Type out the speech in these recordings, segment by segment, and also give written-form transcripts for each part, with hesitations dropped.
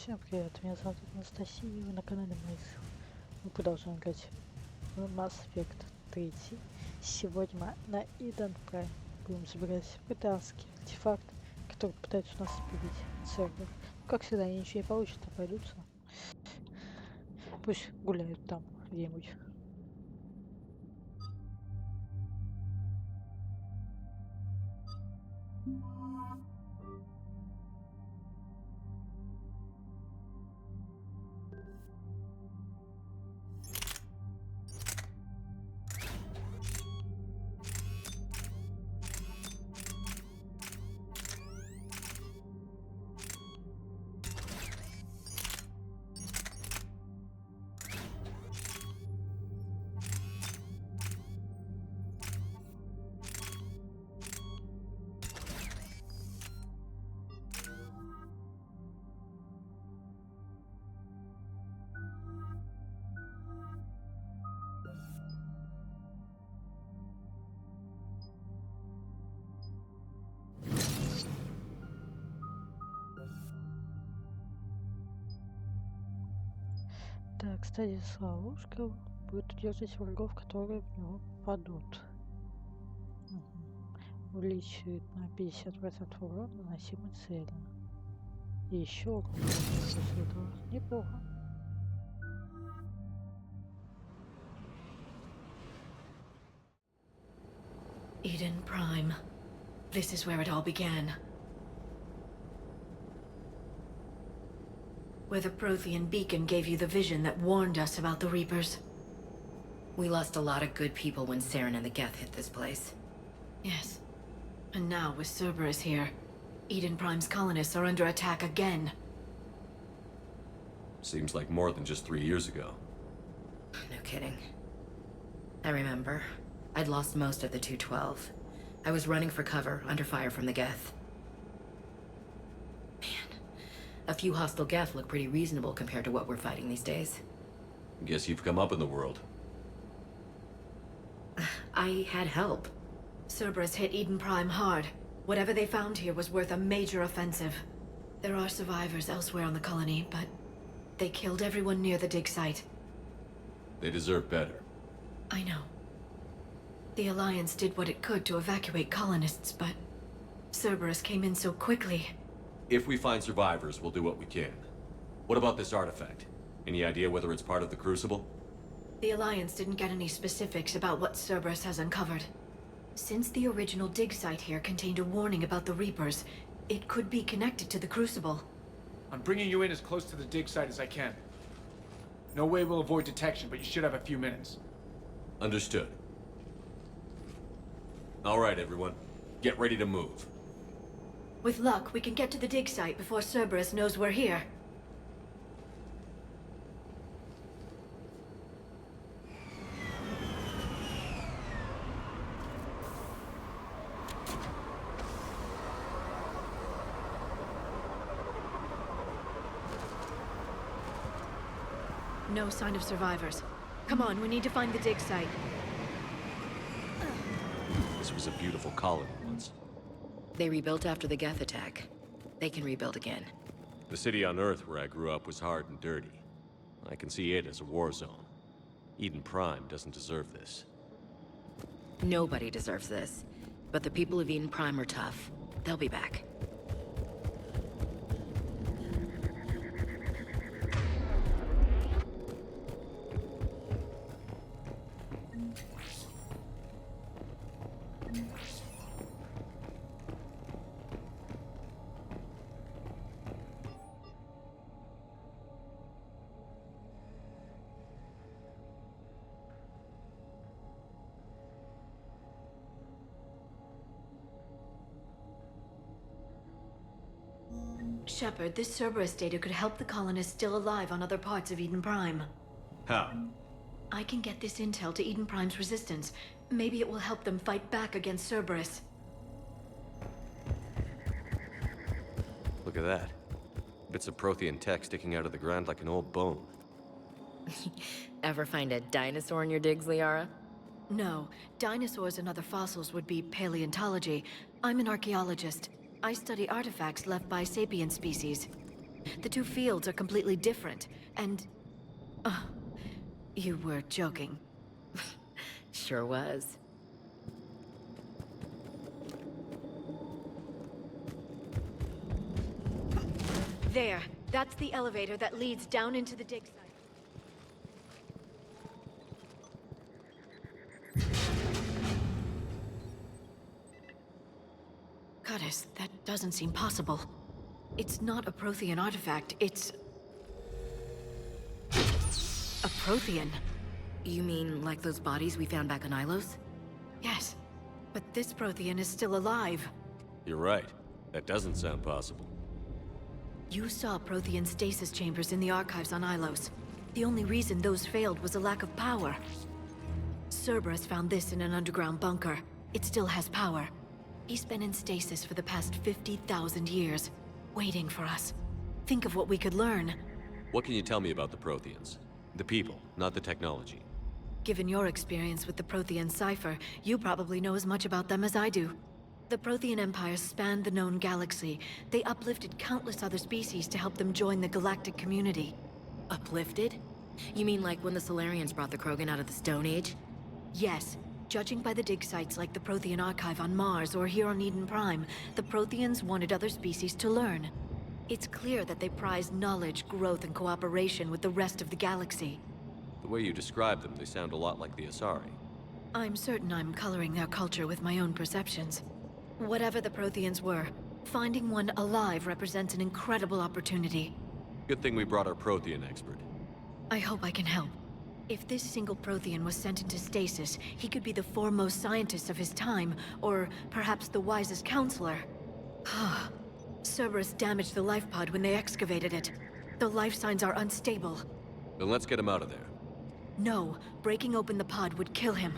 Всем привет, меня зовут Анастасия, и вы на канале MaisFeel. Мы продолжаем играть в Mass Effect 3. Сегодня мы на Eden Prime будем собирать британский артефакт, который пытается у нас спилить сервер. Как всегда, они ничего не получат, а пойдутся. Пусть гуляют там где-нибудь. Так, кстати, ловушка будет удерживать врагов, которые в него падут. Увеличивает на 50% урон, наносимый цели. И еще урон после этого. Неплохо. Eden Prime. This is where it all began. Where the Prothean beacon gave you the vision that warned us about the Reapers. We lost a lot of good people when Saren and the Geth hit this place. Yes. And now, with Cerberus here, Eden Prime's colonists are under attack again. Seems like more than just 3 years ago. No kidding. I remember. I'd lost most of the 212. I was running for cover, under fire from the Geth. Man, a few hostile Geth look pretty reasonable compared to what we're fighting these days. Guess you've come up in the world. I had help. Cerberus hit Eden Prime hard. Whatever they found here was worth a major offensive. There are survivors elsewhere on the colony, but they killed everyone near the dig site. They deserve better. I know. The Alliance did what it could to evacuate colonists, but Cerberus came in so quickly. If we find survivors, we'll do what we can. What about this artifact? Any idea whether it's part of the Crucible? The Alliance didn't get any specifics about what Cerberus has uncovered. Since the original dig site here contained a warning about the Reapers, it could be connected to the Crucible. I'm bringing you in as close to the dig site as I can. No way we'll avoid detection, but you should have a few minutes. Understood. All right, everyone. Get ready to move. With luck, we can get to the dig site before Cerberus knows we're here. No sign of survivors. Come on, we need to find the dig site. This was a beautiful colony once. They rebuilt after the Geth attack. They can rebuild again. The city on Earth where I grew up was hard and dirty. I can see it as a war zone. Eden Prime doesn't deserve this. Nobody deserves this. But the people of Eden Prime are tough. They'll be back. Shepard, this Cerberus data could help the colonists still alive on other parts of Eden Prime. How? I can get this intel to Eden Prime's resistance. Maybe it will help them fight back against Cerberus. Look at that. Bits of Prothean tech sticking out of the ground like an old bone. Ever find a dinosaur in your digs, Liara? No, dinosaurs and other fossils would be paleontology. I'm an archaeologist. I study artifacts left by sapient species. The two fields are completely different, and... you were joking. Sure was. There, that's the elevator that leads down into the dig site. Goddess, that doesn't seem possible. It's not a Prothean artifact, it's... a Prothean. You mean like those bodies we found back on Ilos? Yes, but this Prothean is still alive. You're right. That doesn't sound possible. You saw Prothean stasis chambers in the archives on Ilos. The only reason those failed was a lack of power. Cerberus found this in an underground bunker. It still has power. He's been in stasis for the past 50,000 years, waiting for us. Think of what we could learn. What can you tell me about the Protheans? The people, not the technology. Given your experience with the Prothean cipher, you probably know as much about them as I do. The Prothean Empire spanned the known galaxy. They uplifted countless other species to help them join the galactic community. Uplifted? You mean like when the Solarians brought the Krogan out of the Stone Age? Yes. Judging by the dig sites like the Prothean Archive on Mars or here on Eden Prime, the Protheans wanted other species to learn. It's clear that they prize knowledge, growth, and cooperation with the rest of the galaxy. The way you describe them, they sound a lot like the Asari. I'm certain I'm coloring their culture with my own perceptions. Whatever the Protheans were, finding one alive represents an incredible opportunity. Good thing we brought our Prothean expert. I hope I can help. If this single Prothean was sent into stasis, he could be the foremost scientist of his time, or perhaps the wisest counselor. Cerberus damaged the life pod when they excavated it. The life signs are unstable. Then let's get him out of there. No, breaking open the pod would kill him.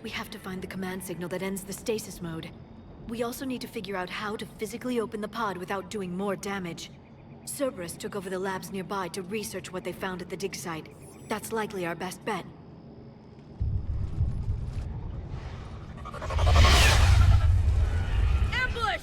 We have to find the command signal that ends the stasis mode. We also need to figure out how to physically open the pod without doing more damage. Cerberus took over the labs nearby to research what they found at the dig site. That's likely our best bet. Ambush!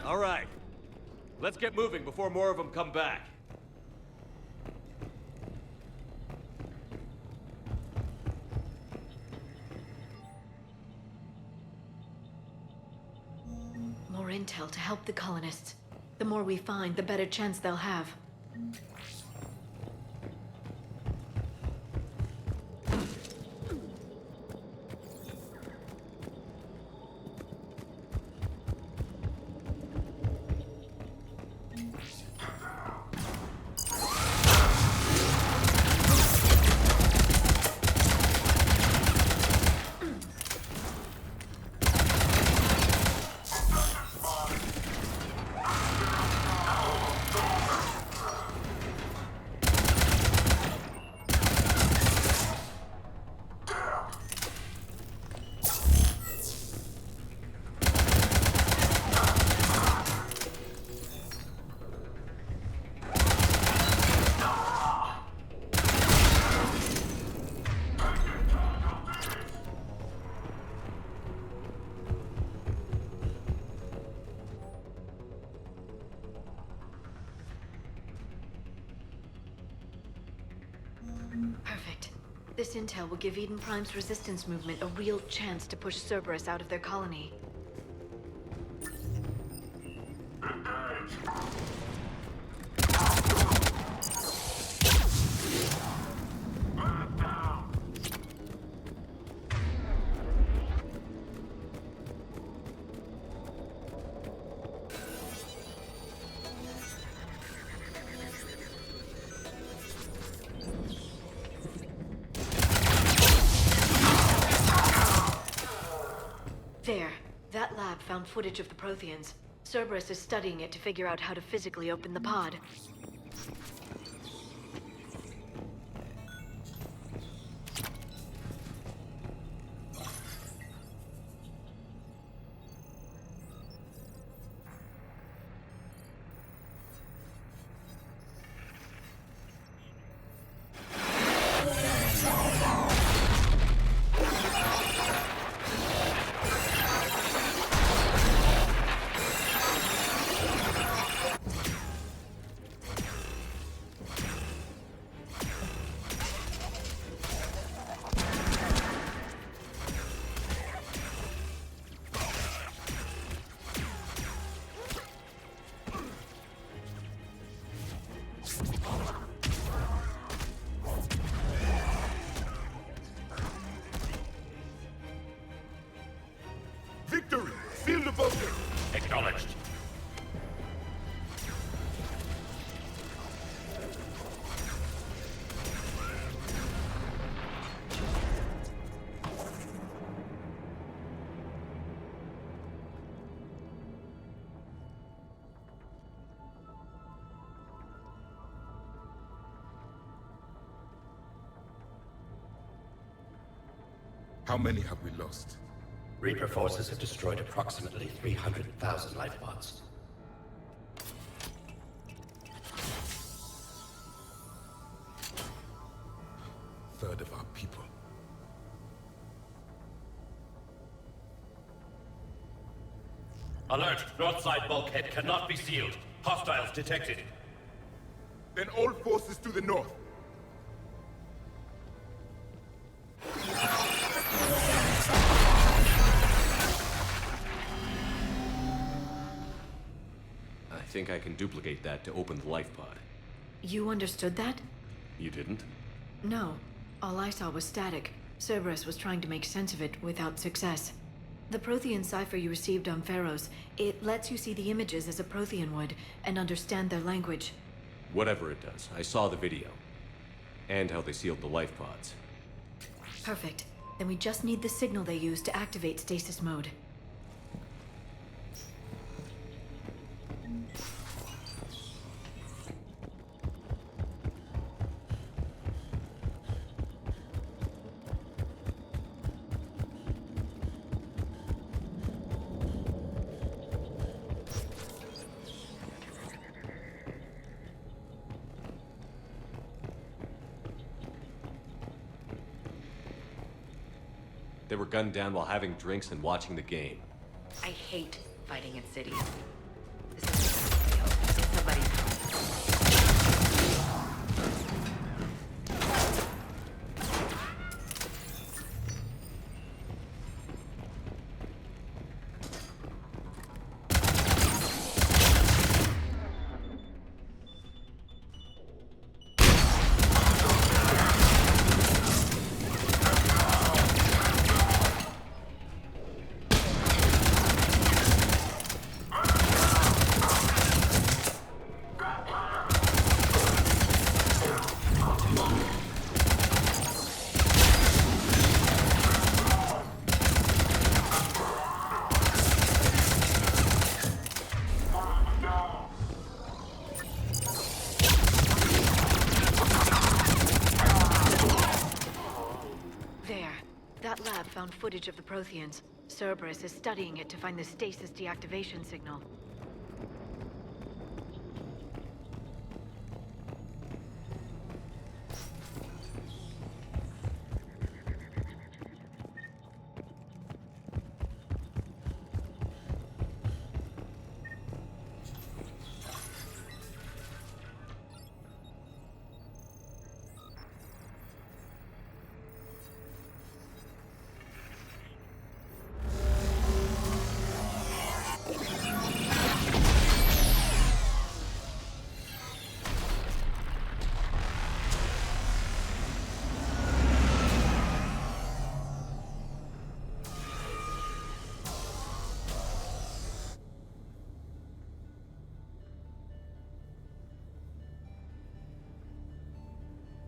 All right. Let's get moving before more of them come back. More intel to help the colonists. The more we find, the better chance they'll have. Perfect. This intel will give Eden Prime's resistance movement a real chance to push Cerberus out of their colony. found footage of the Protheans. Cerberus is studying it to figure out how to physically open the pod. Victory! Seal the vote! Acknowledged. How many have we lost? Reaper forces have destroyed approximately 300,000 life pods. Third of our people. Alert! North side bulkhead cannot be sealed. Hostiles detected. Then all forces to the north. I think I can duplicate that to open the life pod. You understood that? You didn't? No. All I saw was static. Cerberus was trying to make sense of it without success. The Prothean cipher you received on Pharaohs, it lets you see the images as a Prothean would, and understand their language. Whatever it does, I saw the video. And how they sealed the life pods. Perfect. Then we just need the signal they used to activate stasis mode. They were gunned down while having drinks and watching the game. I hate fighting in cities. This is somebody's home. That lab found footage of the Protheans. Cerberus is studying it to find the stasis deactivation signal.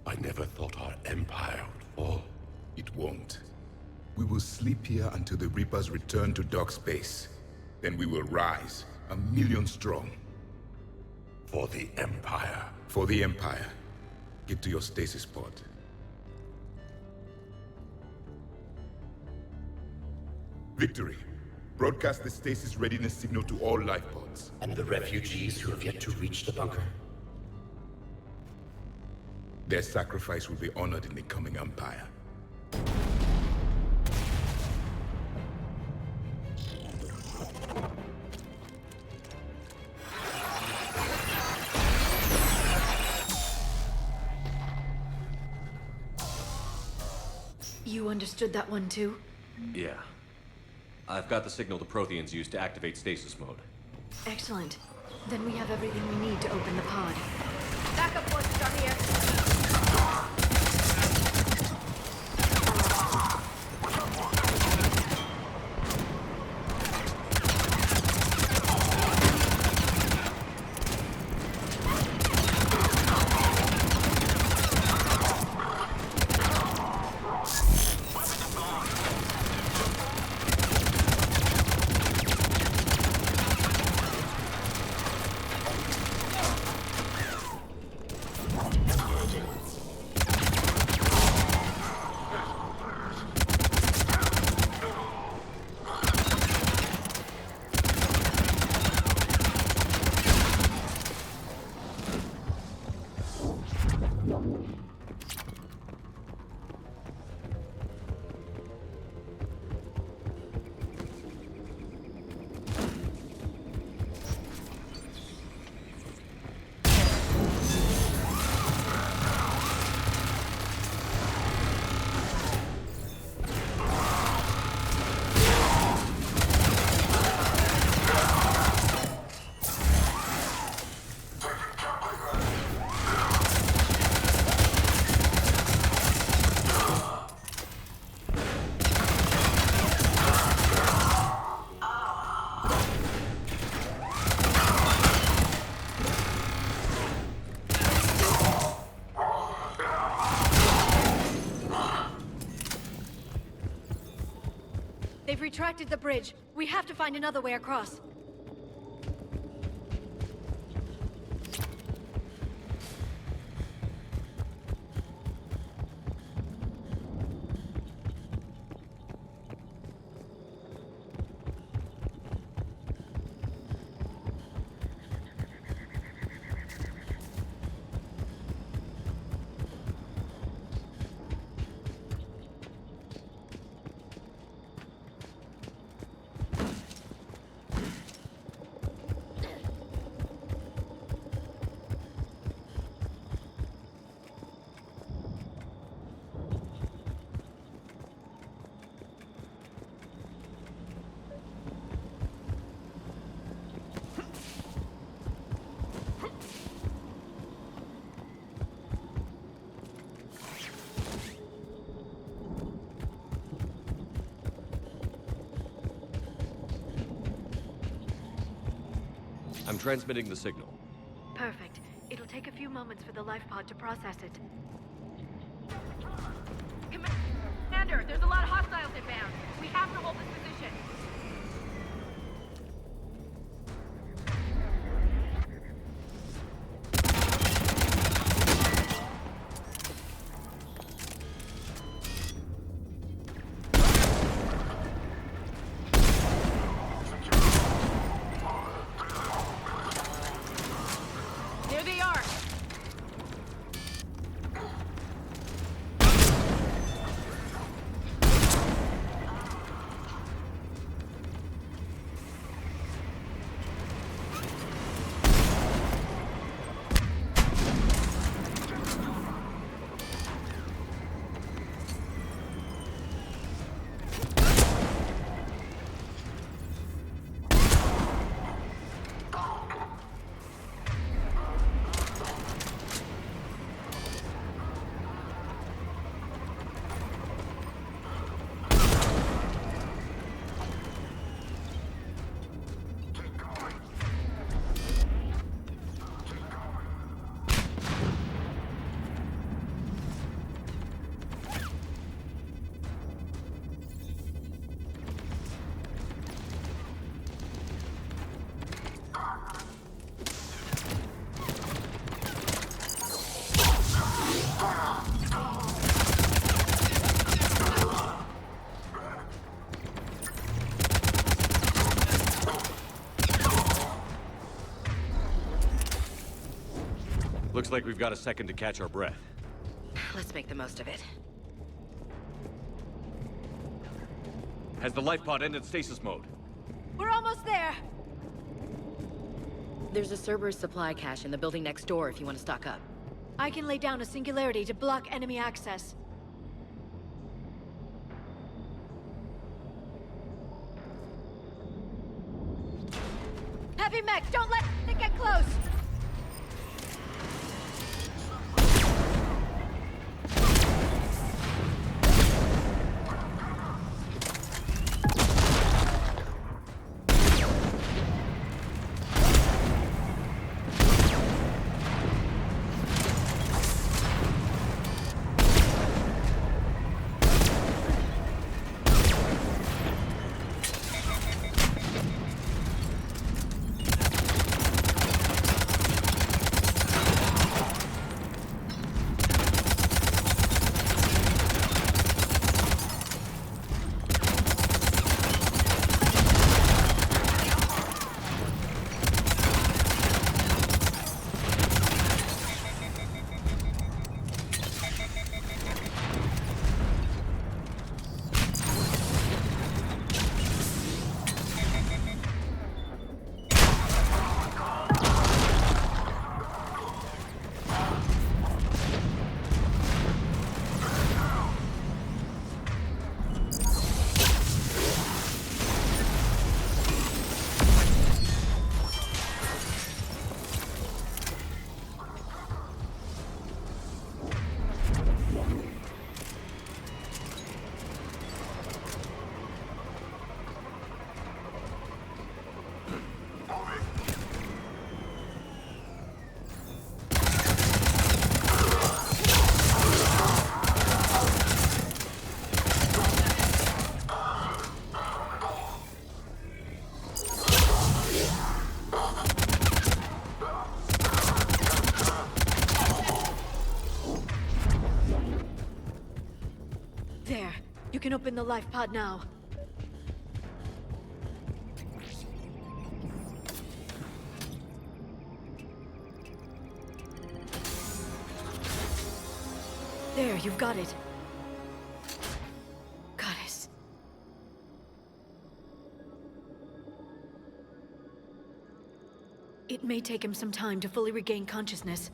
I never thought our empire would fall. It won't. We will sleep here until the Reapers return to dark space. then we will rise, 1,000,000 strong. For the Empire. For the Empire. Get to your stasis pod. Victory. Broadcast the stasis readiness signal to all life pods. And the refugees who have yet to reach the bunker. Their sacrifice will be honored in the coming Empire. You understood that one too? Yeah. I've got the signal the Protheans use to activate stasis mode. Excellent. Then we have everything we need to open the pod. Backup forces are here. They've retracted the bridge. We have to find another way across. I'm transmitting the signal. Perfect. It'll take a few moments for the life pod to process it. Commander, there's a lot of hostiles inbound. We have to hold this position. There they are. Looks like we've got a second to catch our breath. Let's make the most of it. Has the life pod ended stasis mode? We're almost there. There's a Cerberus supply cache in the building next door if you want to stock up. I can lay down a singularity to block enemy access. Heavy mech, don't let it get close! There. You can open the life pod now. There, you've got it. Goddess. It may take him some time to fully regain consciousness.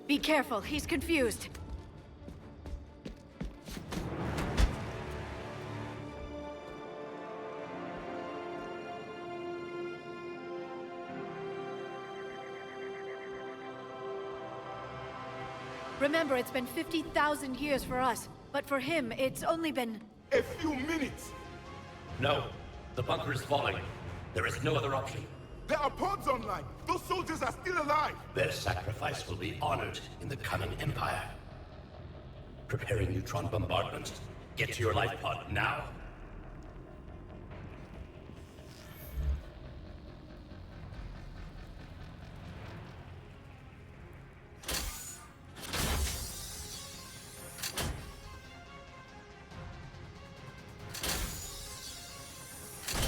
Be careful, he's confused. Remember, it's been 50,000 years for us, but for him, it's only been... A few minutes! No. The bunker is falling. There is no other option. There are pods online! Those soldiers are still alive! Their sacrifice will be honored in the coming Empire. Preparing neutron bombardment. Get to your life pod now.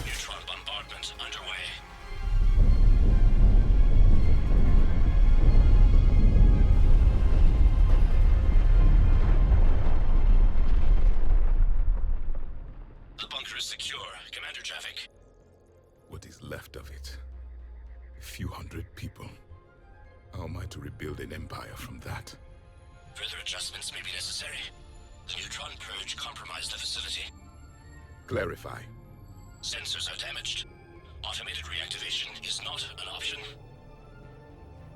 Neutron bombardment underway. The bunker is secure. Commander traffic. What is left of it? A few hundred people. How am I to rebuild an empire from that? Further adjustments may be necessary. The neutron purge compromised the facility. Clarify. Sensors are damaged. Automated reactivation is not an option.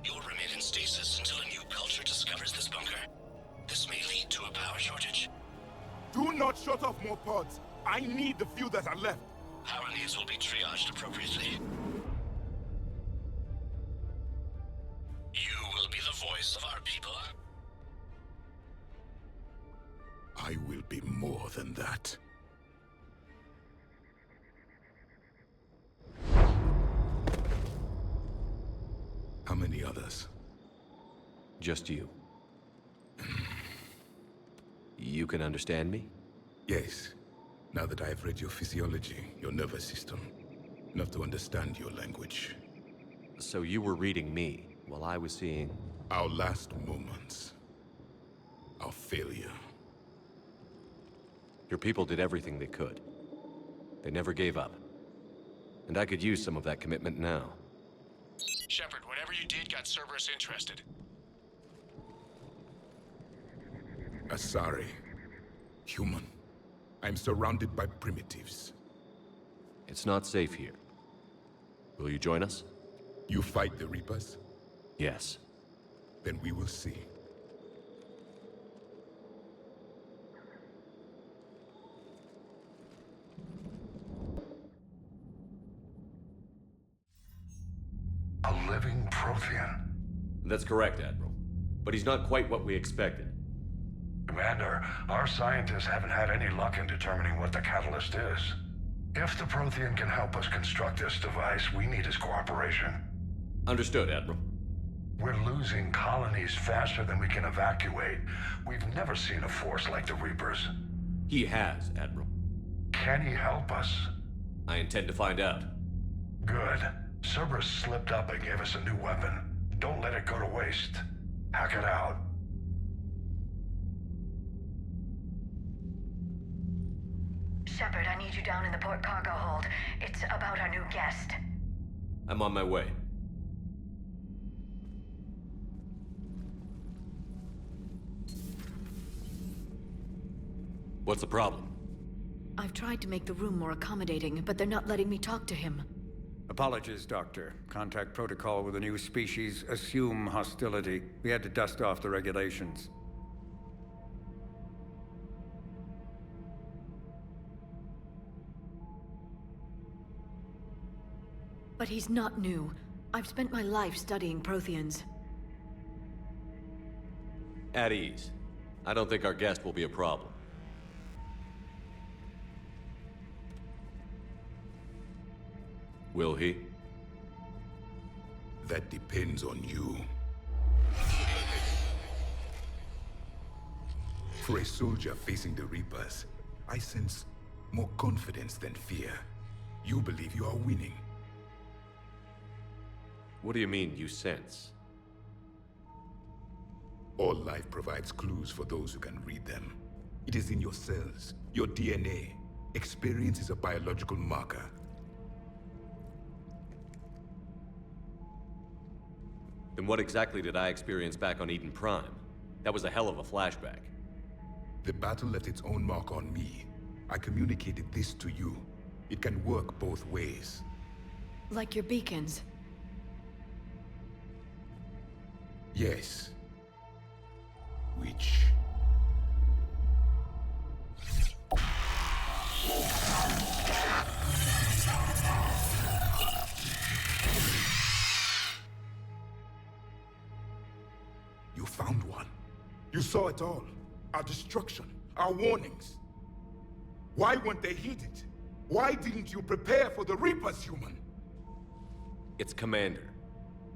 You'll remain in stasis until a new culture discovers this bunker. This may lead to a power shortage. Do not shut off more pods! I need the few that are left! Power needs will be triaged appropriately. You will be the voice of our people. I will be more than that. How many others? Just you. You can understand me? Yes. Now that I've read your physiology, your nervous system, enough to understand your language. So you were reading me, while I was seeing... Our last moments. Our failure. Your people did everything they could. They never gave up. And I could use some of that commitment now. Shepard, whatever you did got Cerberus interested. Asari. Human. I'm surrounded by primitives. It's not safe here. Will you join us? You fight the Reapers? Yes. Then we will see. A living Protean. That's correct, Admiral. But he's not quite what we expected. Commander, our scientists haven't had any luck in determining what the catalyst is. If the Protean can help us construct this device, we need his cooperation. Understood, Admiral. We're losing colonies faster than we can evacuate. We've never seen a force like the Reapers. He has, Admiral. Can he help us? I intend to find out. Good. Cerberus slipped up and gave us a new weapon. Don't let it go to waste. Hack it out. Shepard, I need you down in the port cargo hold. It's about our new guest. I'm on my way. What's the problem? I've tried to make the room more accommodating, but they're not letting me talk to him. Apologies, Doctor. Contact protocol with a new species. Assume hostility. We had to dust off the regulations. But he's not new. I've spent my life studying Protheans. At ease. I don't think our guest will be a problem. Will he? That depends on you. For a soldier facing the Reapers, I sense more confidence than fear. You believe you are winning. What do you mean, you sense? All life provides clues for those who can read them. It is in your cells, your DNA. Experience is a biological marker. Then what exactly did I experience back on Eden Prime? That was a hell of a flashback. The battle left its own mark on me. I communicated this to you. It can work both ways. Like your beacons. Yes. Which... You found one. You saw it all. Our destruction, our warnings. Why weren't they heeded? Why didn't you prepare for the Reapers, human? It's Commander.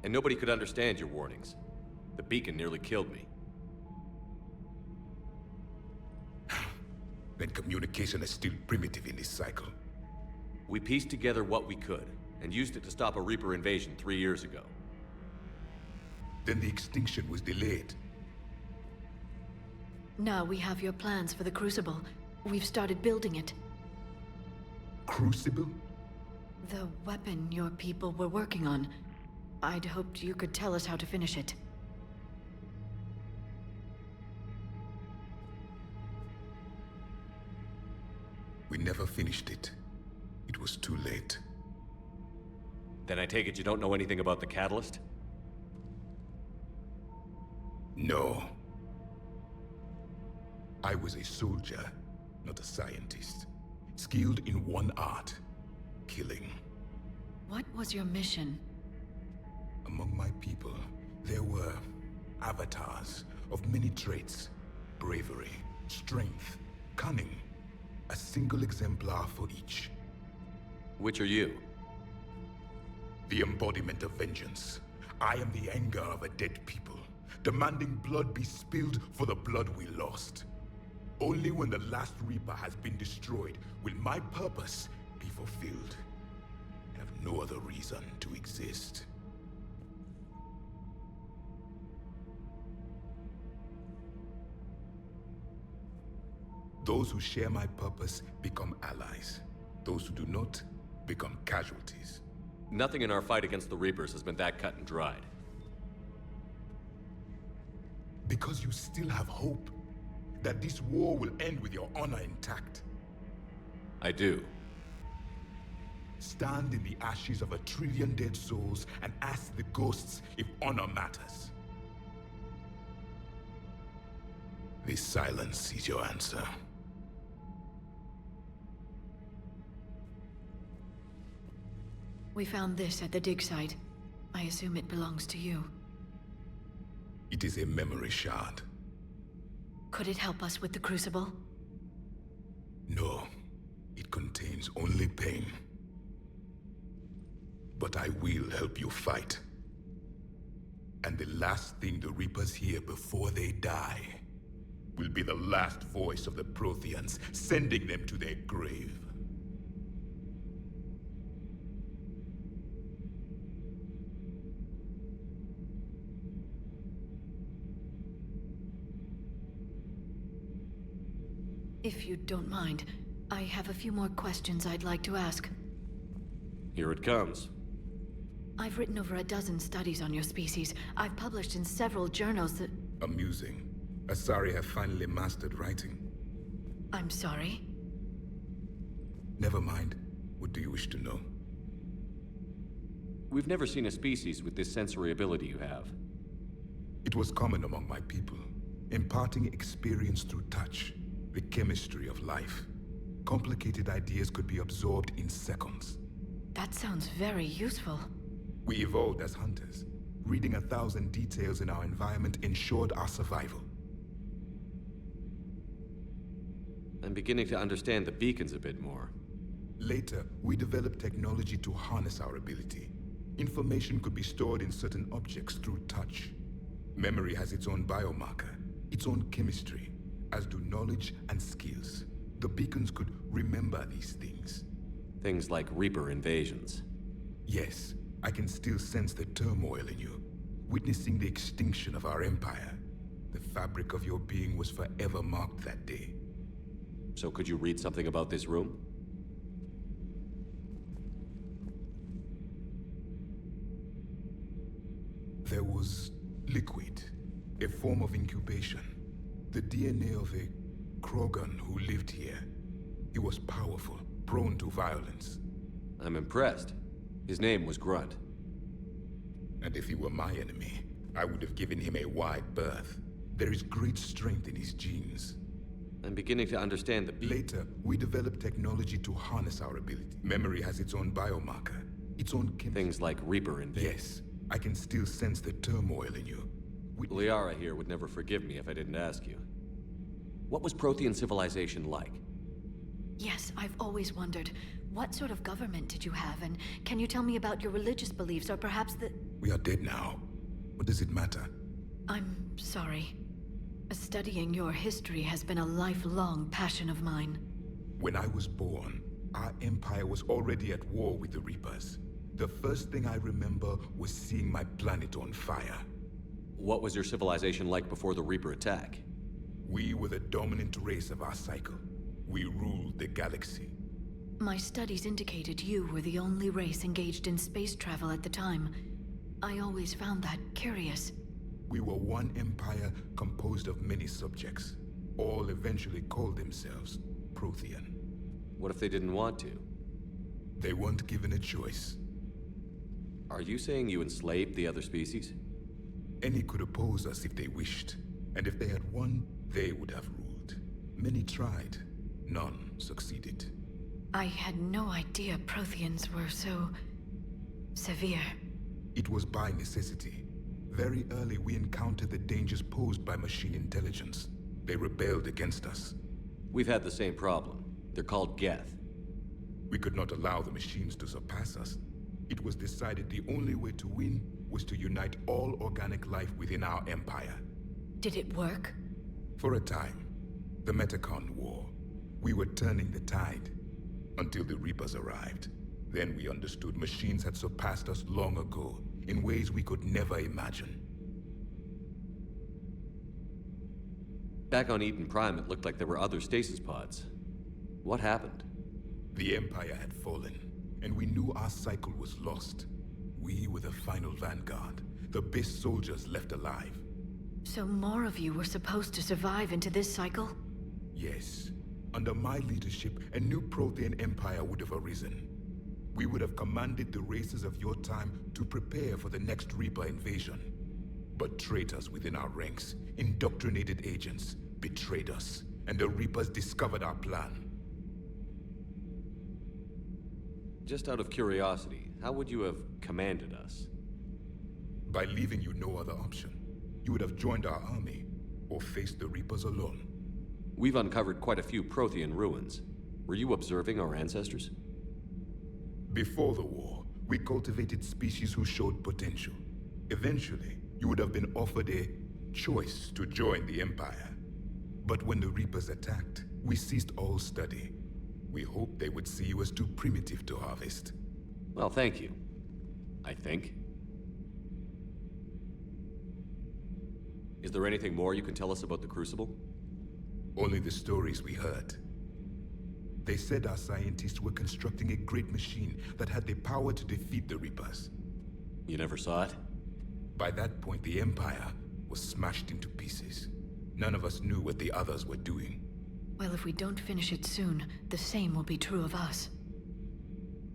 And nobody could understand your warnings. The beacon nearly killed me. Then communication is still primitive in this cycle. We pieced together what we could, and used it to stop a Reaper invasion 3 years ago. Then the extinction was delayed. Now we have your plans for the Crucible. We've started building it. Crucible? The weapon your people were working on. I'd hoped you could tell us how to finish it. We never finished it. It was too late. Then I take it you don't know anything about the catalyst? No. I was a soldier, not a scientist. Skilled in one art, killing. What was your mission? Among my people, There were avatars of many traits: bravery, strength, cunning. A single exemplar for each. Which are you? The embodiment of vengeance. I am the anger of a dead people, demanding blood be spilled for the blood we lost. Only when the last Reaper has been destroyed will my purpose be fulfilled. I have no other reason to exist. Those who share my purpose become allies. Those who do not become casualties. Nothing in our fight against the Reapers has been that cut and dried. Because you still have hope that this war will end with your honor intact. I do. Stand in the ashes of 1 trillion dead souls and ask the ghosts if honor matters. This silence is your answer. We found this at the dig site. I assume it belongs to you. It is a memory shard. Could it help us with the Crucible? No, it contains only pain. But I will help you fight. And the last thing the Reapers hear before they die will be the last voice of the Protheans, sending them to their grave. If you don't mind, I have a few more questions I'd like to ask. Here it comes. I've written over a dozen studies on your species. I've published in several journals that... Amusing. Asari have finally mastered writing. I'm sorry? Never mind. What do you wish to know? We've never seen a species with this sensory ability you have. It was common among my people, imparting experience through touch. The chemistry of life. Complicated ideas could be absorbed in seconds. That sounds very useful. We evolved as hunters. Reading 1,000 details in our environment ensured our survival. I'm beginning to understand the beacons a bit more. Later, we developed technology to harness our ability. Information could be stored in certain objects through touch. Memory has its own biomarker, its own chemistry, as do knowledge and skills. The beacons could remember these things. Things like Reaper invasions. Yes, I can still sense the turmoil in you, witnessing the extinction of our empire. The fabric of your being was forever marked that day. So could you read something about this room? There was liquid, a form of incubation. The DNA of a Krogan who lived here. He was powerful, prone to violence. I'm impressed. His name was Grunt. And if he were my enemy, I would have given him a wide berth. There is great strength in his genes. I'm beginning to understand the Later, we developed technology to harness our ability. Memory has its own biomarker, its own chemistry. Things like Reaper invasions. Yes, I can still sense the turmoil in you. Liara here would never forgive me if I didn't ask you. What was Prothean civilization like? Yes, I've always wondered, what sort of government did you have, and can you tell me about your religious beliefs, or perhaps the... We are dead now. What does it matter? I'm sorry. Studying your history has been a lifelong passion of mine. When I was born, our empire was already at war with the Reapers. The first thing I remember was seeing my planet on fire. What was your civilization like before the Reaper attack? We were the dominant race of our cycle. We ruled the galaxy. My studies indicated you were the only race engaged in space travel at the time. I always found that curious. We were one empire composed of many subjects. All eventually called themselves Prothean. What if they didn't want to? They weren't given a choice. Are you saying you enslaved the other species? Any could oppose us if they wished. And if they had won, they would have ruled. Many tried. None succeeded. I had no idea Protheans were so... severe. It was by necessity. Very early, we encountered the dangers posed by machine intelligence. They rebelled against us. We've had the same problem. They're called Geth. We could not allow the machines to surpass us. It was decided the only way to win was to unite all organic life within our empire. Did it work? For a time, the Metacon War, we were turning the tide until the Reapers arrived. Then we understood machines had surpassed us long ago in ways we could never imagine. Back on Eden Prime, it looked like there were other stasis pods. What happened? The Empire had fallen, and we knew our cycle was lost. We were the final vanguard, the best soldiers left alive. So more of you were supposed to survive into this cycle? Yes. Under my leadership, a new Protean empire would have arisen. We would have commanded the races of your time to prepare for the next Reaper invasion. But traitors within our ranks, indoctrinated agents, betrayed us, and the Reapers discovered our plan. Just out of curiosity, how would you have commanded us? By leaving you no other option. You would have joined our army, or faced the Reapers alone. We've uncovered quite a few Protean ruins. Were you observing our ancestors? Before the war, we cultivated species who showed potential. Eventually, you would have been offered a choice to join the Empire. But when the Reapers attacked, we ceased all study. We hoped they would see you as too primitive to harvest. Well, thank you. I think. Is there anything more you can tell us about the Crucible? Only the stories we heard. They said our scientists were constructing a great machine that had the power to defeat the Reapers. You never saw it? By that point, the Empire was smashed into pieces. None of us knew what the others were doing. Well, if we don't finish it soon, the same will be true of us.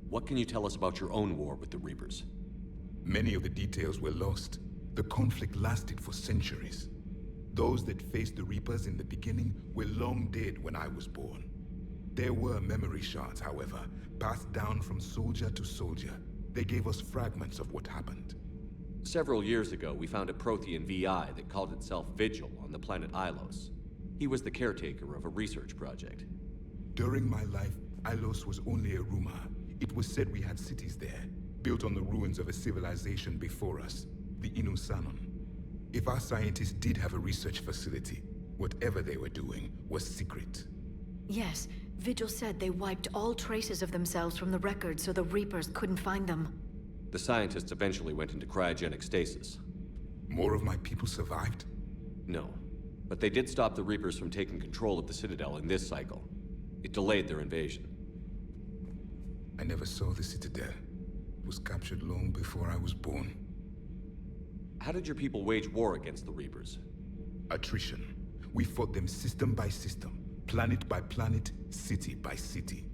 What can you tell us about your own war with the Reapers? Many of the details were lost. The conflict lasted for centuries. Those that faced the Reapers in the beginning were long dead when I was born. There were memory shards, however, passed down from soldier to soldier. They gave us fragments of what happened. Several years ago, we found a Protean VI that called itself Vigil on the planet Ilos. He was the caretaker of a research project. During my life, Ilos was only a rumor. It was said we had cities there, built on the ruins of a civilization before us, the Inusanon. If our scientists did have a research facility, whatever they were doing was secret. Yes, Vigil said they wiped all traces of themselves from the records so the Reapers couldn't find them. The scientists eventually went into cryogenic stasis. More of my people survived? No, but they did stop the Reapers from taking control of the Citadel in this cycle. It delayed their invasion. I never saw the Citadel. It was captured long before I was born. How did your people wage war against the Reapers? Attrition. We fought them system by system, planet by planet, city by city.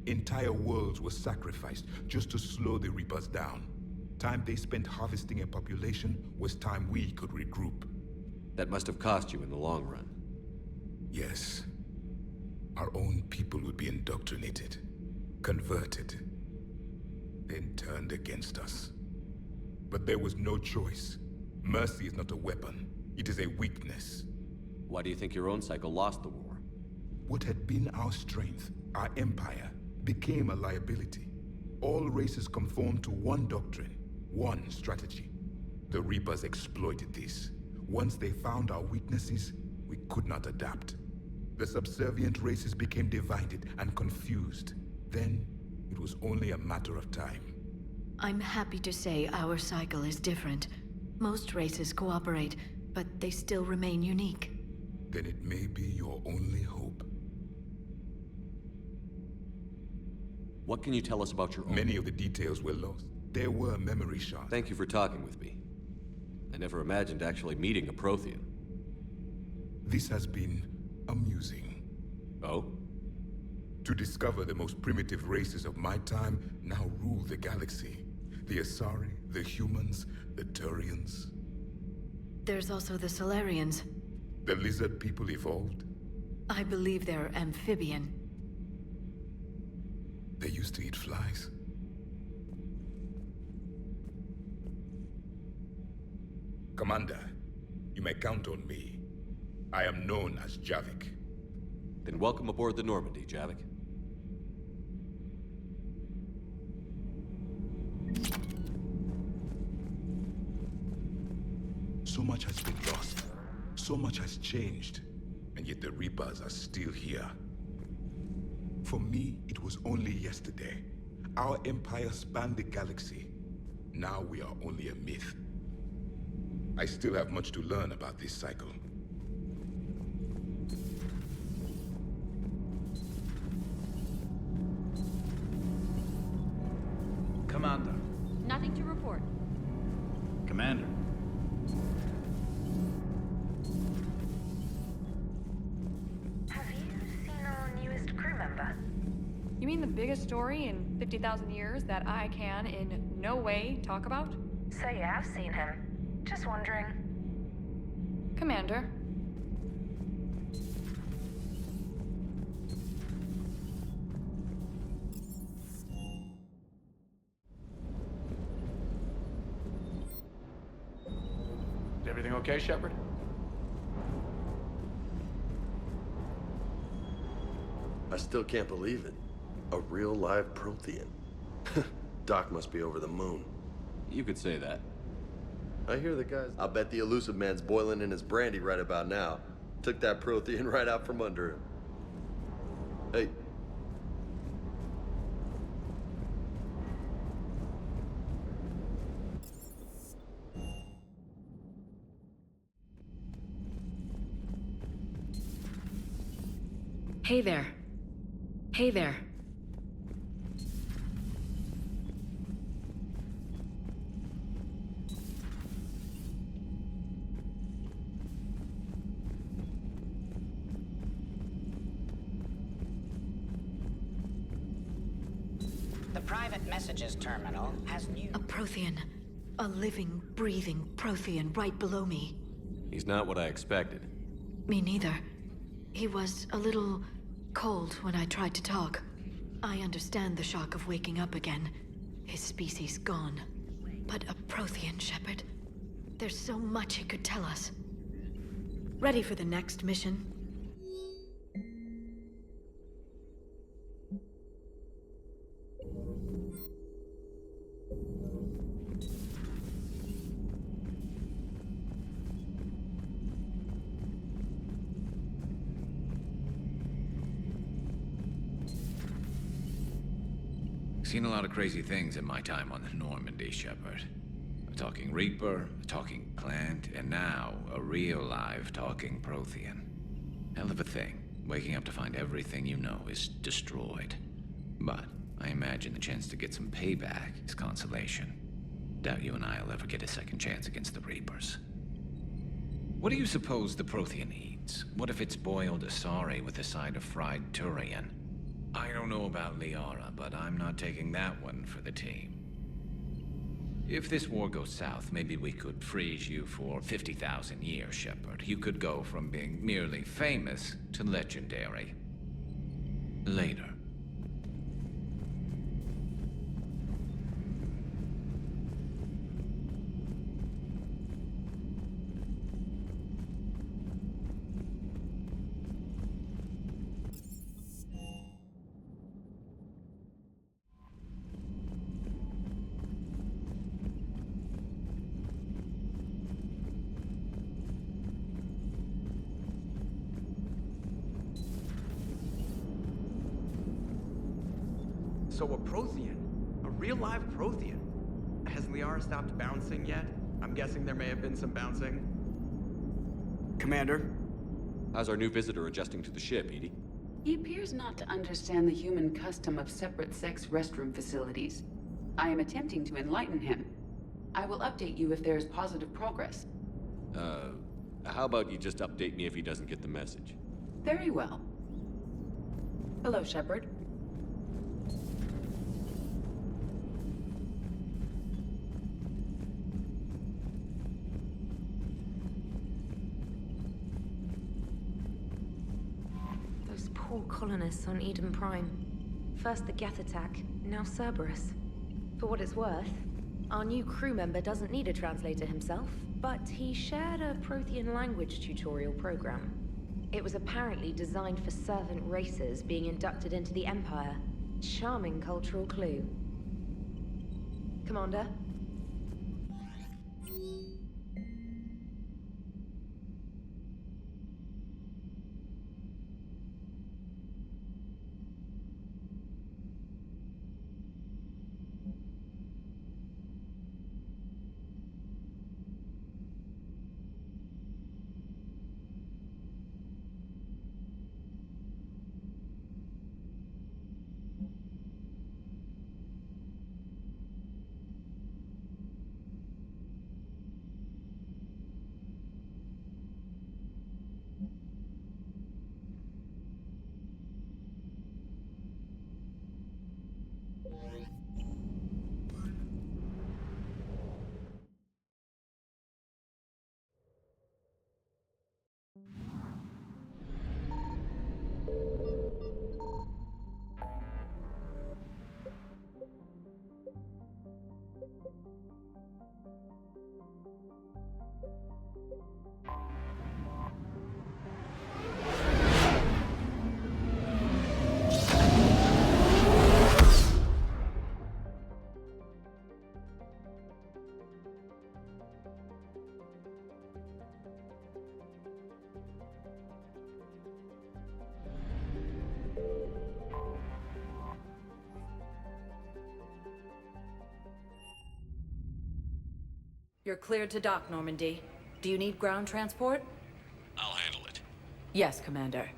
Entire worlds were sacrificed just to slow the Reapers down. Time they spent harvesting a population was time we could regroup. That must have cost you in the long run. Yes. Our own people would be indoctrinated, converted, then turned against us. But there was no choice. Mercy is not a weapon. It is a weakness. Why do you think your own cycle lost the war? What had been our strength, our empire, became a liability. All races conformed to one doctrine, one strategy. The Reapers exploited this. Once they found our weaknesses, we could not adapt. The subservient races became divided and confused. Then, it was only a matter of time. I'm happy to say our cycle is different. Most races cooperate, but they still remain unique. Then it may be your only hope. What can you tell us about your own? Many of the details were lost. There were memory shards. Thank you for talking with me. I never imagined actually meeting a Prothean. This has been amusing. Oh? To discover the most primitive races of my time now rule the galaxy. The Asari, the humans, the Turians. There's also the Solarians. The lizard people evolved. I believe they're amphibian. They used to eat flies. Commander, you may count on me. I am known as Javik. Then welcome aboard the Normandy, Javik. So much has been lost. So much has changed. And yet the Reapers are still here. For me, it was only yesterday. Our empire spanned the galaxy. Now we are only a myth. I still have much to learn about this cycle. Commander. Nothing to report. Commander. Have you seen our newest crew member? You mean the biggest story in 50,000 years that I can in no way talk about? So you have seen him. Just wondering. Commander. Is everything okay, Shepard? I still can't believe it. A real live Prothean. Doc must be over the moon. You could say that. I hear the guys. I'll bet the elusive man's boiling in his brandy right about now. Took that Prothean right out from under him. Hey. Hey there. Hey there. The private messages terminal has new... A Prothean. A living, breathing Prothean right below me. He's not what I expected. Me neither. He was a little cold when I tried to talk. I understand the shock of waking up again. His species gone. But a Prothean, Shepard. There's so much he could tell us. Ready for the next mission? Seen a lot of crazy things in my time on the Normandy, Shepard. A talking Reaper, a talking plant, and now a real live talking Prothean. Hell of a thing, waking up to find everything you know is destroyed. But I imagine the chance to get some payback is consolation. Doubt you and I'll ever get a second chance against the Reapers. What do you suppose the Prothean eats? What if it's boiled asari with a side of fried Turian? I don't know about Liara, but I'm not taking that one for the team. If this war goes south, maybe we could freeze you for 50,000 years, Shepard. You could go from being merely famous to legendary. Later. So a Prothean. A real live Prothean. Has Liara stopped bouncing yet? I'm guessing there may have been some bouncing. Commander? How's our new visitor adjusting to the ship, Edie? He appears not to understand the human custom of separate-sex restroom facilities. I am attempting to enlighten him. I will update you if there is positive progress. How about you just update me if he doesn't get the message? Very well. Hello, Shepard. Poor colonists on Eden Prime. First the Geth attack, now Cerberus. For what it's worth, Our new crew member doesn't need a translator himself, but he shared a Prothean language tutorial program. It was apparently designed for servant races being inducted into the Empire. Charming cultural clue. Commander? You're cleared to dock, Normandy. Do you need ground transport? I'll handle it. Yes, Commander.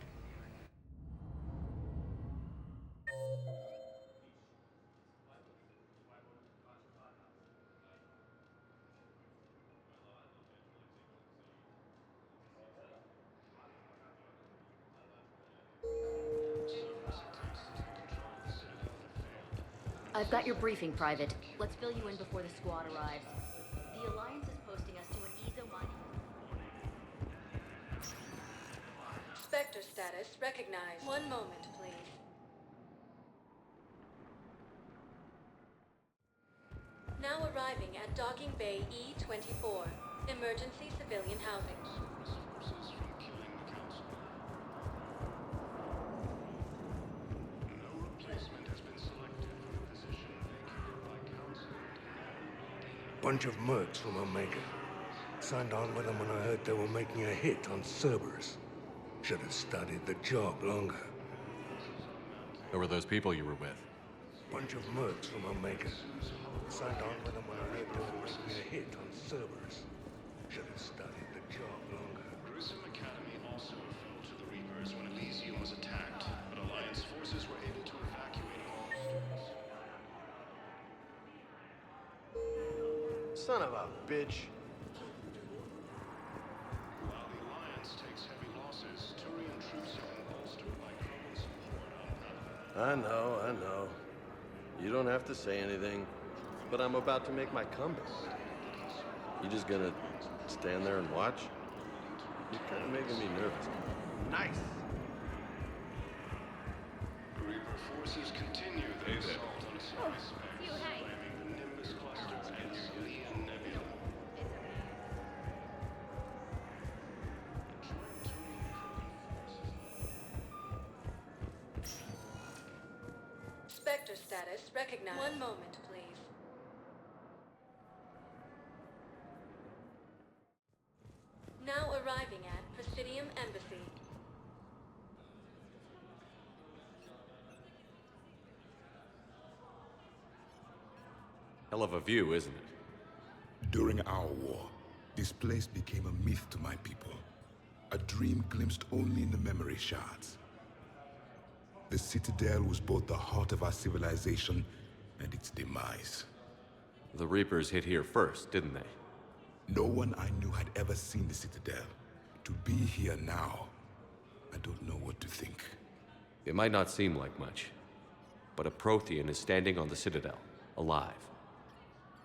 I've got your briefing, Private. Let's fill you in before the squad arrives. The Alliance is posting us to an EZO mining... Spectre status recognized. One moment, please. Now arriving at Docking Bay E-24. Emergency civilian housing. Bunch of mercs from Omega. Signed on with them when I heard they were making a hit on Cerberus. Should have studied the job longer. Who were those people you were with? Bunch of mercs from Omega. Signed on with them when I heard they were making a hit on Cerberus. Should have studied the job longer. Gruesome Academy also fell to the Reapers when Elysium was attacked, but Alliance forces were able to evacuate all students. Son of a bitch. While the Alliance takes heavy losses, Turian troops have been bolstered by global support on I know. You don't have to say anything, but I'm about to make my comeback. You just gonna stand there and watch? You're kind of making me nervous. Nice! Reaper forces continue their assault on Osiris Space, slamming the Nimbus cluster and Silian Nebula. Spectre status recognized. One moment, please. Now arriving at Presidium Embassy. Hell of a view, isn't it? During our war, this place became a myth to my people. A dream glimpsed only in the memory shards. The Citadel was both the heart of our civilization and its demise. The Reapers hit here first, didn't they? No one I knew had ever seen the Citadel. To be here now, I don't know what to think. It might not seem like much, but a Prothean is standing on the Citadel, alive.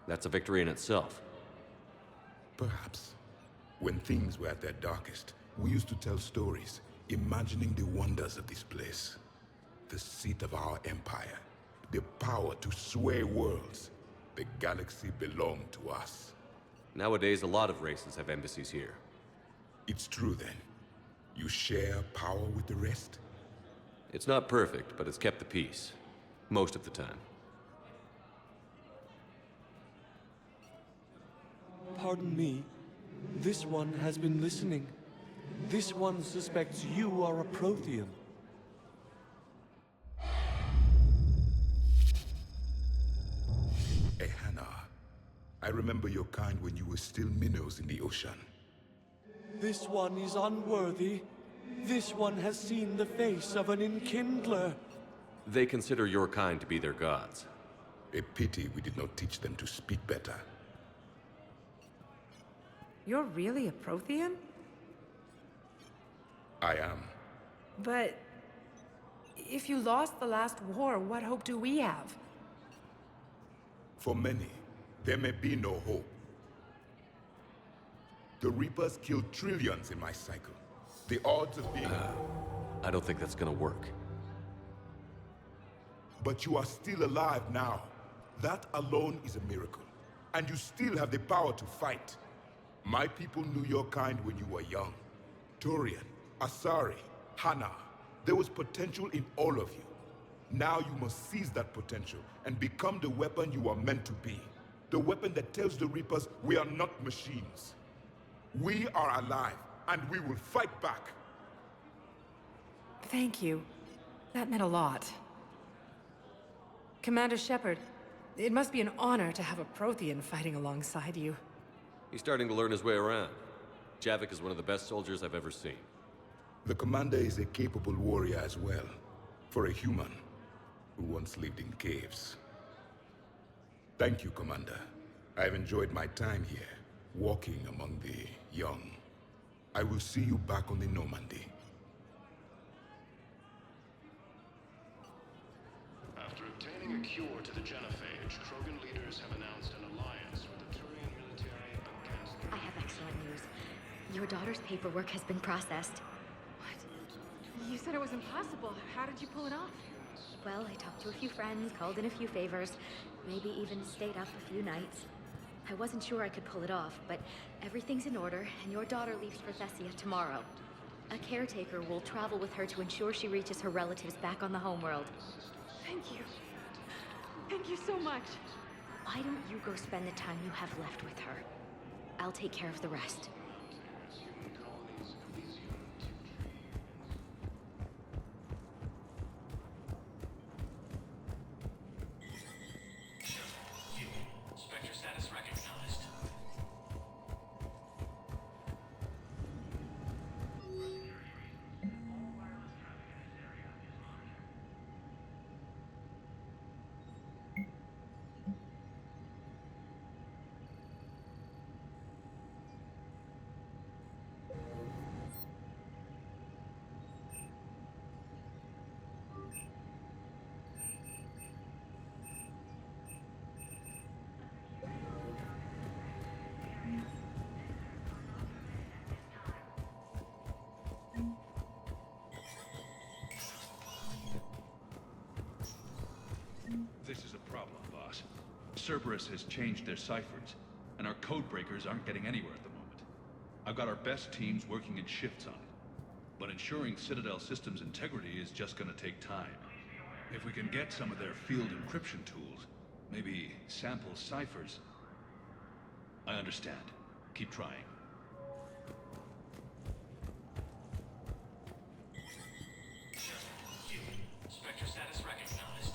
That's a victory in itself. Perhaps. When things were at their darkest, we used to tell stories, imagining the wonders of this place. The seat of our empire, the power to sway worlds. The galaxy belonged to us. Nowadays, a lot of races have embassies here. It's true then. You share power with the rest? It's not perfect, but it's kept the peace. Most of the time. Pardon me. This one has been listening. This one suspects you are a Prothean. Hey, Hannah. I remember your kind when you were still minnows in the ocean. This one is unworthy. This one has seen the face of an enkindler. They consider your kind to be their gods. A pity we did not teach them to speak better. You're really a Prothean? I am. But if you lost the last war, what hope do we have? For many, there may be no hope. The Reapers killed trillions in my cycle. The odds of being... I don't think that's gonna work. But you are still alive now. That alone is a miracle. And you still have the power to fight. My people knew your kind when you were young. Turian, Asari, Hannah. There was potential in all of you. Now you must seize that potential and become the weapon you are meant to be. The weapon that tells the Reapers we are not machines. We are alive, and we will fight back. Thank you. That meant a lot. Commander Shepard, it must be an honor to have a Prothean fighting alongside you. He's starting to learn his way around. Javik is one of the best soldiers I've ever seen. The commander is a capable warrior as well, for a human who once lived in caves. Thank you, Commander. I've enjoyed my time here, walking among the young. I will see you back on the Normandy. After obtaining a cure to the genophage, Krogan leaders have announced an alliance with the Turian military against... I have excellent news. Your daughter's paperwork has been processed. You said it was impossible. How did you pull it off? Well, I talked to a few friends, called in a few favors, maybe even stayed up a few nights. I wasn't sure I could pull it off, but everything's in order, and your daughter leaves for Thessia tomorrow. A caretaker will travel with her to ensure she reaches her relatives back on the homeworld. Thank you. Thank you so much. Why don't you go spend the time you have left with her? I'll take care of the rest. Spectre status recognized. This is a problem, boss. Cerberus has changed their ciphers, and our code breakers aren't getting anywhere at the moment. I've got our best teams working in shifts on it, but ensuring Citadel systems integrity is just gonna take time. If we can get some of their field encryption tools, maybe sample ciphers... I understand. Keep trying. Spectre status recognized.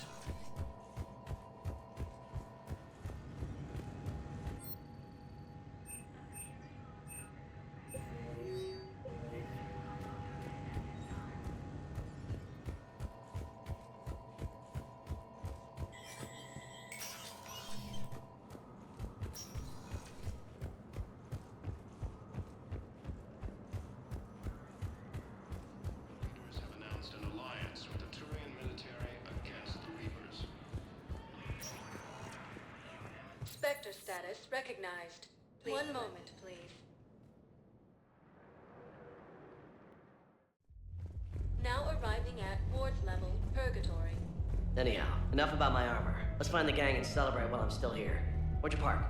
Spectre status recognized. One moment, please. Now arriving at ward level, Purgatory. Anyhow, enough about my armor. Let's find the gang and celebrate while I'm still here. Where'd you park?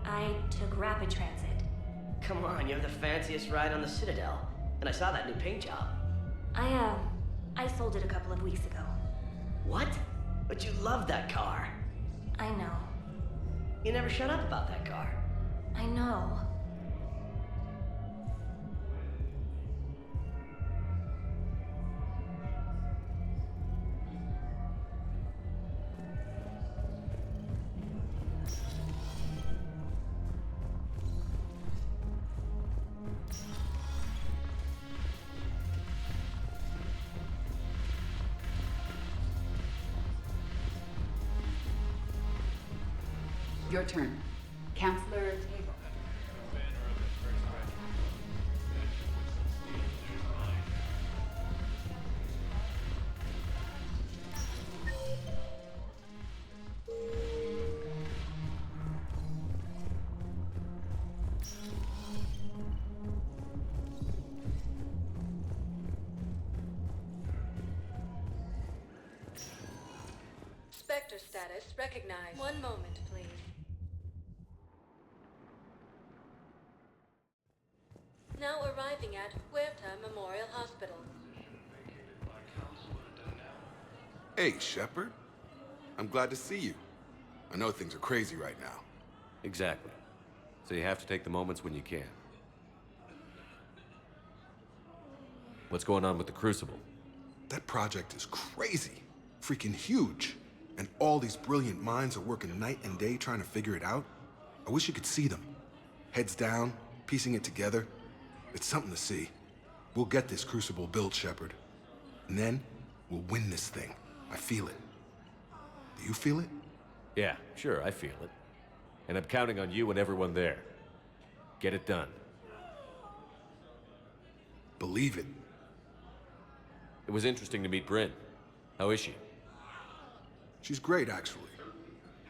I took rapid transit. Come on, you have the fanciest ride on the Citadel. And I saw that new paint job. I sold it a couple of weeks ago. What? But you love that car. I know. You never shut up about that car. I know. Your turn. Counselor Table. Spectre status recognized. One moment, please. Now arriving at Huerta Memorial Hospital. Hey, Shepard. I'm glad to see you. I know things are crazy right now. Exactly. So you have to take the moments when you can. What's going on with the Crucible? That project is crazy. Freaking huge. And all these brilliant minds are working night and day trying to figure it out. I wish you could see them. Heads down, piecing it together. It's something to see. We'll get this Crucible built, Shepard. And then, we'll win this thing. I feel it. Do you feel it? Yeah, sure, I feel it. And I'm counting on you and everyone there. Get it done. Believe it. It was interesting to meet Bryn. How is she? She's great, actually.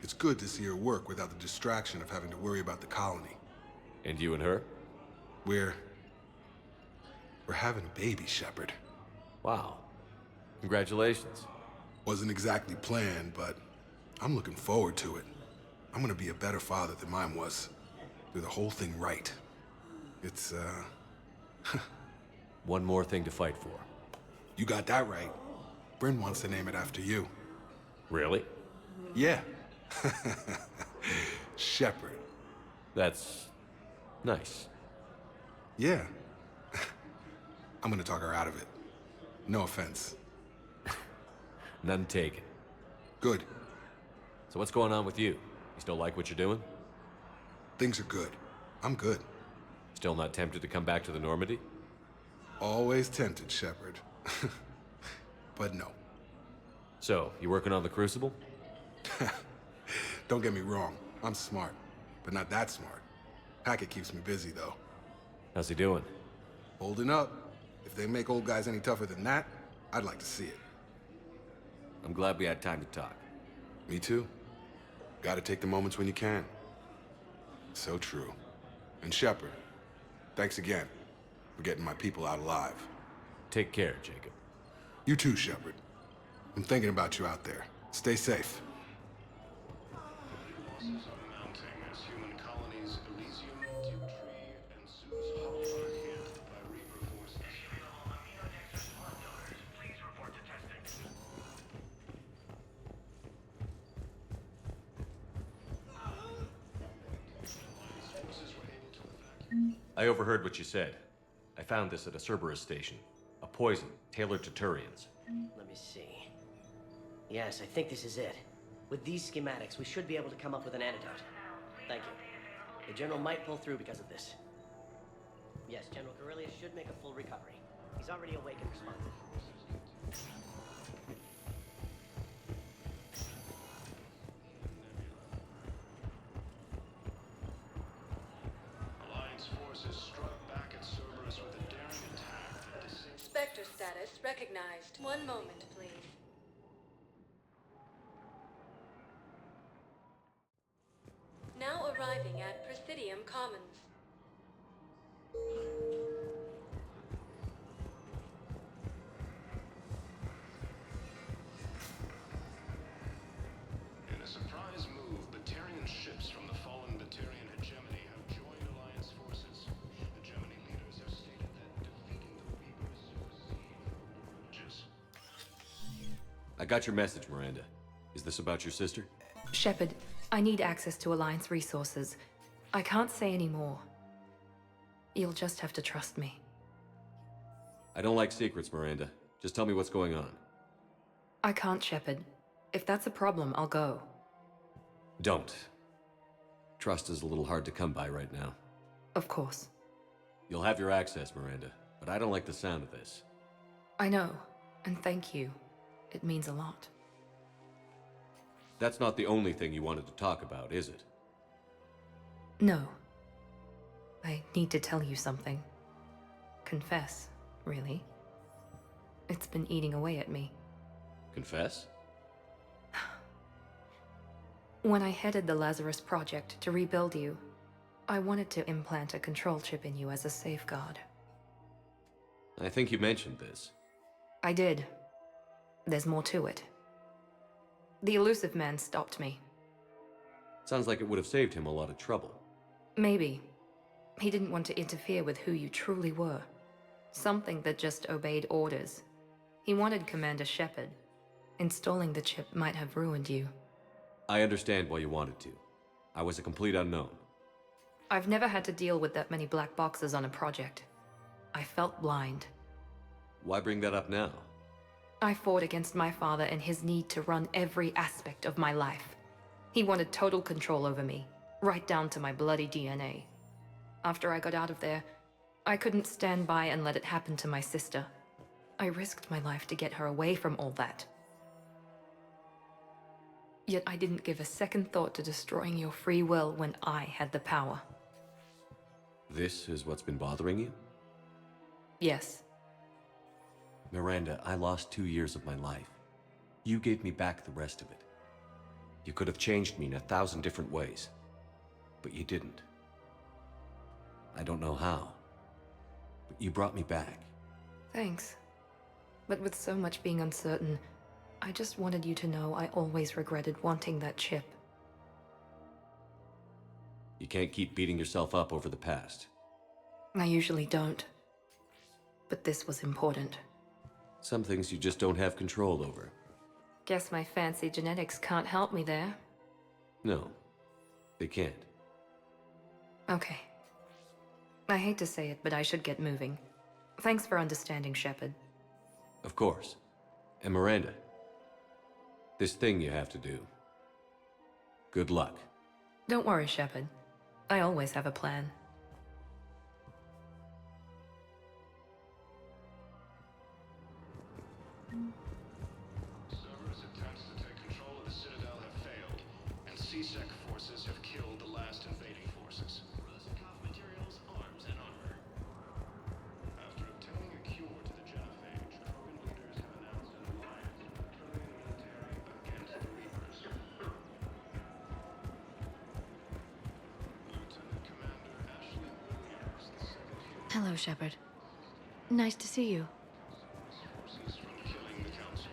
It's good to see her work without the distraction of having to worry about the colony. And you and her? We're having a baby, Shepard. Wow. Congratulations. Wasn't exactly planned, but I'm looking forward to it. I'm gonna be a better father than mine was. Do the whole thing right. It's, One more thing to fight for. You got that right. Bryn wants to name it after you. Really? Yeah. Shepard. That's nice. Yeah. I'm gonna talk her out of it. No offense. None taken. Good. So what's going on with you? You still like what you're doing? Things are good. I'm good. Still not tempted to come back to the Normandy? Always tempted, Shepard. But no. So, you working on the Crucible? Don't get me wrong. I'm smart. But not that smart. Hackett keeps me busy, though. How's he doing? Holding up. If they make old guys any tougher than that, I'd like to see it. I'm glad we had time to talk. Me too. Gotta take the moments when you can. So true. And Shepard, thanks again for getting my people out alive. Take care, Jacob. You too, Shepard. I'm thinking about you out there. Stay safe. Mounting as human colonies Elysium, Dew Tree, and Sue's Hollow are hit by Reaper forces. Please report to testing. I overheard what you said. I found this at a Cerberus station. A poison tailored to Turians. Let me see. Yes, I think this is it. With these schematics, we should be able to come up with an antidote. Thank you. The General might pull through because of this. Yes, General Corellius should make a full recovery. He's already awake and responsive. Alliance forces struck back at Cerberus with a daring attack that disabled... Spectre status recognized. One moment, please. Now arriving at Presidium Commons. In a surprise move, Batarian ships from the I got your message, Miranda. Is this about your sister? Shepard, I need access to Alliance resources. I can't say any more. You'll just have to trust me. I don't like secrets, Miranda. Just tell me what's going on. I can't, Shepard. If that's a problem, I'll go. Don't. Trust is a little hard to come by right now. Of course. You'll have your access, Miranda, but I don't like the sound of this. I know, and thank you. It means a lot. That's not the only thing you wanted to talk about, is it? No. I need to tell you something. Confess, really. It's been eating away at me. Confess? When I headed the Lazarus Project to rebuild you, I wanted to implant a control chip in you as a safeguard. I think you mentioned this. I did. There's more to it. The elusive man stopped me. Sounds like it would have saved him a lot of trouble. Maybe. He didn't want to interfere with who you truly were. Something that just obeyed orders. He wanted Commander Shepard. Installing the chip might have ruined you. I understand why you wanted to. I was a complete unknown. I've never had to deal with that many black boxes on a project. I felt blind. Why bring that up now? I fought against my father and his need to run every aspect of my life. He wanted total control over me, right down to my bloody DNA. After I got out of there, I couldn't stand by and let it happen to my sister. I risked my life to get her away from all that. Yet I didn't give a second thought to destroying your free will when I had the power. This is what's been bothering you? Yes. Miranda, I lost 2 years of my life. You gave me back the rest of it. You could have changed me in 1,000 different ways, but you didn't. I don't know how, but you brought me back. Thanks. But with so much being uncertain, I just wanted you to know I always regretted wanting that chip. You can't keep beating yourself up over the past. I usually don't. But this was important. Some things you just don't have control over. Guess my fancy genetics can't help me there. No, they can't. Okay. I hate to say it, but I should get moving. Thanks for understanding, Shepard. Of course. And Miranda, this thing you have to do. Good luck. Don't worry, Shepard. I always have a plan. Cerberus attempts to take control of the Citadel have failed, and CSEC forces have killed the last invading forces. Materials, arms, and armor. After obtaining a cure to the genophage, Krogan leaders have announced an alliance with the Turian military against the Reapers. Lieutenant Commander Ashley Williams, the second human Hello, Shepard. Nice to see you. forces from killing the Council.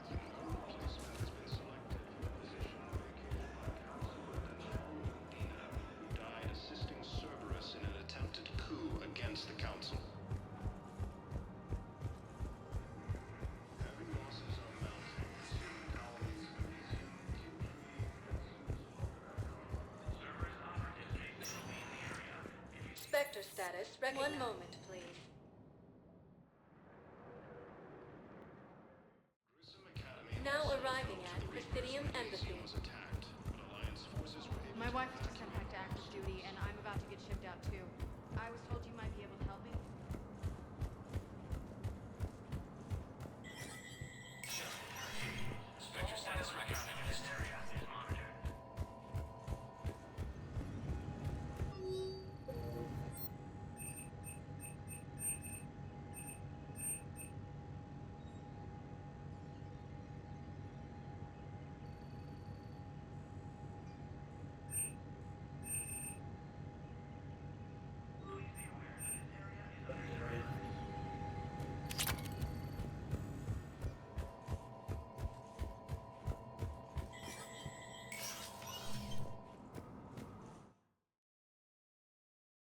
No replacement has been selected for the position vacated by Council General Dina, who died assisting Cerberus in an attempted coup against the Council. Heavy losses are mounting as human colonies in Elysium keep Spectre status recognized. 1 moment, please. Now arriving at Presidium Embassy. was attacked, but Alliance forces were able My wife has just come back to active duty, and I'm about to get shipped out too. I was told